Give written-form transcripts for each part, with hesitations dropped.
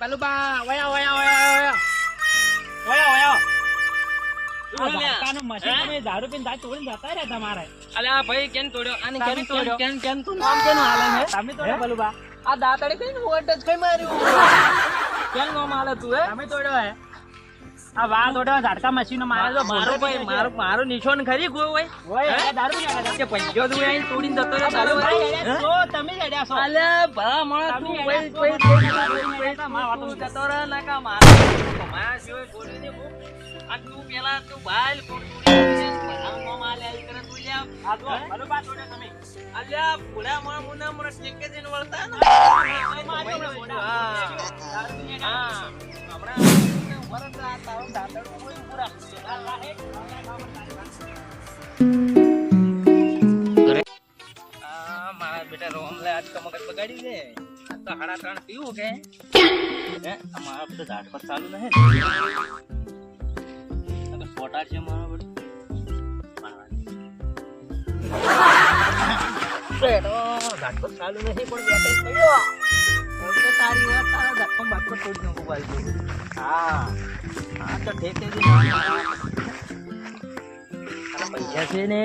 બલુબા વયા ઝાડકાનું મશીન તમે ઝાડુ પીને દાંત તોડીને જતા રહ્યા તમારે. અલ્યા ભાઈ કેમ તોડ્યો? આને તમે તોડ્યો. કેમ તું નામ કેનું હાલે છે? તમે તોડ્યો બલુબા. આ દાંતડે કઈ વોટ જ કઈ માર્યું? કેમ નામ હાલે તું હે? તમે તોડ્યો હે. આ વાર તોડ્યો ઝાડકા મશીનો મારે તો મારો ભાઈ મારો નિશાન ખરી ગયો હોય. ઓય એ દારૂ પીને આવ્યા કે પંજો તું અહીં તોડીને જતો રહ્યો હતા. ચાલો ભાઈ હેડ્યા છો, તમે જ હેડ્યા છો. અલ્યા ભલા માણસ તું તમે કોઈ હેડ્યા છો, કોઈ તમે હેડ્યા છો, મારા વાતો તું નથી. જતો રહે ના કા મારા સિવાય બોલી દે બહુ. આ તું પેલા તું ભાઈ કોણ તોડી ભલા નો માલ આઈ કરે તું લ્યા. આ જો બલુબા તોડ્યો તમે. અલ્યા ભૂડા મુના મને ટેકે દેન વળતા ને. મારા બેટા રોમલે આજ તો મગજ બગાડી દે. આ તો 3:30 પીવું કે હે અમારા બધું ઝાડ પર ચાલુ નહે ને ફોટા છે મારા બધું બેટો ઝાડ પર ચાલુ નહીં પણ બેટે પડ્યો. હવે તારી વાત તારા ધક્કો બાટકો તોડી નાખું ભાઈ. હા તો ઠેકે દે. પૈસા છે ને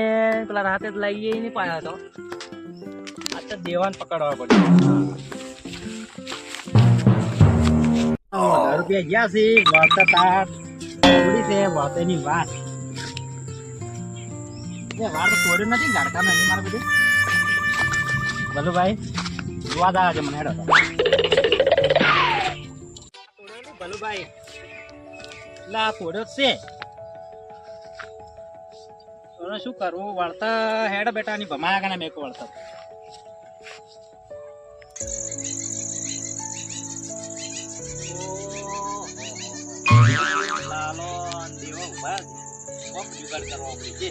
પેલા રાતે જ લઈ જઈ નહીં પાયા તો આ તો દેવાન પકડવા પડે. રૂપિયા ગયા છે વાર્તા તાર થોડી છે વાર્તાની વાત. એ વાર તો તોડ્યું નથી ઝાડકામાં એની મારે બધું. ભલુભાઈ જોવા દાવા છે મને હેડો ભલુભાઈ. એટલે આ તોડ્યો જ છે. હવે શું કરવું? વળતા હેડ બેટાની ભમાયા કાને મેકો વળતા. લાલો દેવો ઉભા કોમ જુગાડ કરવો પડે.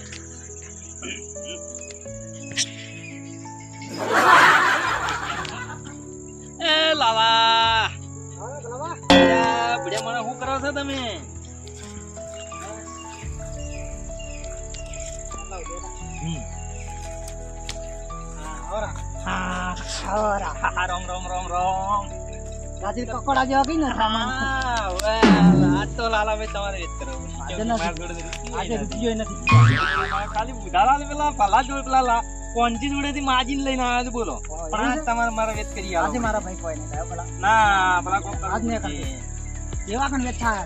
એ લાલા બડે મને શું કરો છો તમે? પકોડા જેવા કઈ આજ તો લાલાભાઈ તમારે વેત કરો. આજે રૂપિયો નથી. ખાલી બુધાલા પેલા ભલા જોડે પેલા કોંજી જોડેથી માજીને લઈને આવ્યા છે બોલો. પણ આજ તમારે મારા વેત કરી આજે મારા ભાઈ કોઈ નહીં થયો પેલા. ના પેલા કોક આજ ને એવા કણ બેઠા.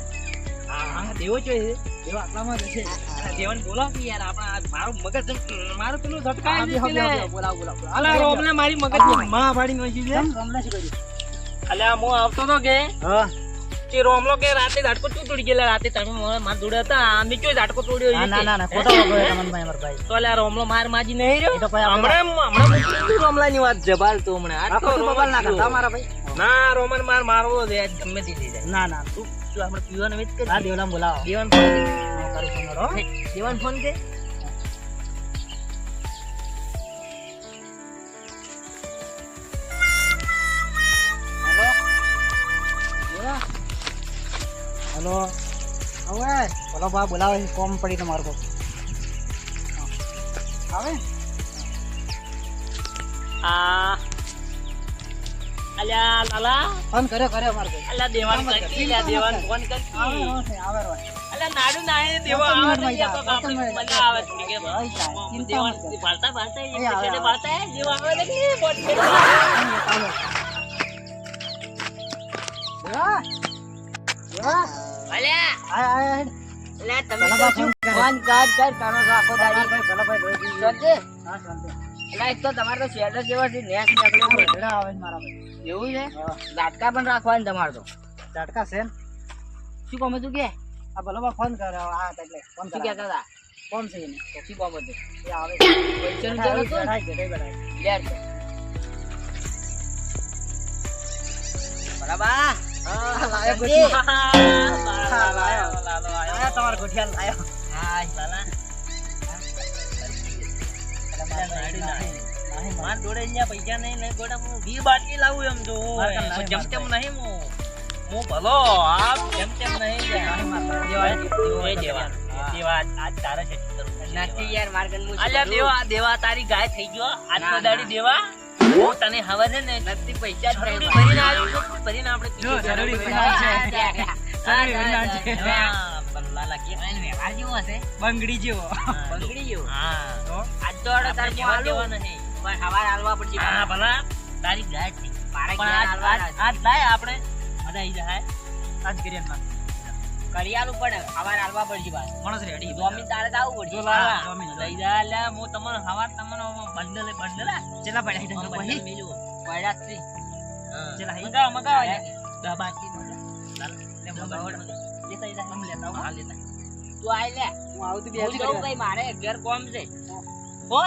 હા દેવો જોઈએ. એવા આટલામાં જ છે. દેવન બોલાવ કે યાર આપણા મારું મગજ મારું પેલું ઝટકાય છે બોલાવ. અલા રોબને મારી મગજ માં ફાડી નાખી છે. રમલા શું કર્યું? અલ્યા હું આવતો તો કે હા કે રોમલો કે રાતે ઝાટકો તું તોડી ગયેલા. રાતે તમે માર જોડે હતા આમે ચોય ઝાટકો તોડ્યો છે. ના ખોટો બોલ્યો તમને ભાઈ મારા ભાઈ. તો અલ્યા રોમલો માર માજી નહીં રહ્યો. એ તો ભાઈ હમણાં રોમલાની વાત જબાલ તો હમણાં આ તો બબલ ના કરતા મારા ભાઈ. ના રોમન મારવો દે આજ ગમે તે થઈ જાય. ના તું આપણે પીવાનો વેત કરી. આ દેવલામ બોલાવો. દેવાન ફોન દે. કરું તમારો દેવાન ફોન દે. હેલો હવે બોલો બા બોલાવે છે. કોમ પડી તમારે તો આવે. અલ્યા લાલા ફોન કર્યો મારે ભાઈ. અલ્યા દેવાન કરી લ્યા દેવાન ફોન કરી. આવે અલ્યા નાડુ નાહે દેવો આવે ને યા તો કાપડી મજા આવે થોડી કે દેવાન ભાળતા એ પીછે ભાળતા દેવો આવે ને કે બોટ કે અલ્યા અલ્યા તમે તો શું ફોન કર કરો રાખો દાડી જોજે. અલ્યા એક તો તમારે તો શેડર જેવા છે નેસ નીકળ્યો આવે મારા ભાઈ. એવું છે. ઝાટકા પણ રાખવાનું તમારે તો. ઝાટકા છે ને શું કોમે તું કે આ ભલો બા ફોન કર્યો. હા એટલે ફોન શું કર્યો. કહેતા હતા? કોમ છે એને શું કોમ હતું? એ આવે પૈસાનું જરૂર હતું ને? યાર બરાબર. લાયો જલ્દી. લાયો. તમારો ગોઠિયા લાયો. હા સાલા માર જોડે અહીંયા પૈસા નહીં ગોડા હું 20 બાટલી લાવું એમ જો જેમ તેમ નહીં હું ભલો આ જેમ તેમ નહીં દેવા આજ તારા છે નથી યાર માર્ગન મુ અલ્યા દેવા તારી ગાય થઈ ગયો આજ તો દાડી દેવા હું તને હવે છે ને નથી પૈસા જ જરૂરી નહીં. ભરીને આવ્યો છું, ભરીને આપણે જો, જરૂરી પીશું. ભરીને હા, આવશે. હા, હા, બલ્લા લાગી. એને વ્યવહાર જેવો હશે બંગડી જેવો. બંગડી જેવો હા. તો આજ તો અડો તાર આપણે જેવા જેવા દેવા દેવા નહીં. પણ હવાર હાલવા પડશે હા, ભલા તારી ગાય છે. મારે પણ ઘેર આજ હાલવાના છે. આજ લાય આપણે મજા આવી જાય. આજ કરીએ માં. કરી આલું પડે હવાર હાલવા પડશે બાર માણસ રેડી. જમીન તારે તો આવવું પડશે જો લાલા, જમીન લઈ જા લે, હું તમને હવાર તમને બંડલે બંડલે ચેલા પડ્યા છે બંડલ પછી? મેલ્યું. પડ્યા જ છે. હા. ચેલા હઈ? મગાવો, મગાવો હે? એને. દા બાકી મગા. ચાલ, લે મગાવો. લેતા જા. તમે લેતા આવો. હા, લેતા. તું આય લે હું આવું તો હું કહું ભાઈ મારે ઘેર કોમ છે હો?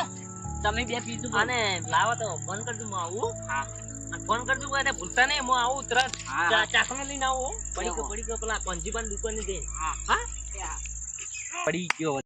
તમે બે પીધું આને લાવો તો ફોન કરજો, હું આવું. હા અને ફોન કરજો, કોઈ એને ભૂલતા નહીં, હું આવું તરત. હા. ચાકનો લઈને આવું. હા. પડી ગયો પેલા કોંજીબાન દુકાને જઈને. હા હા? પડી ગયો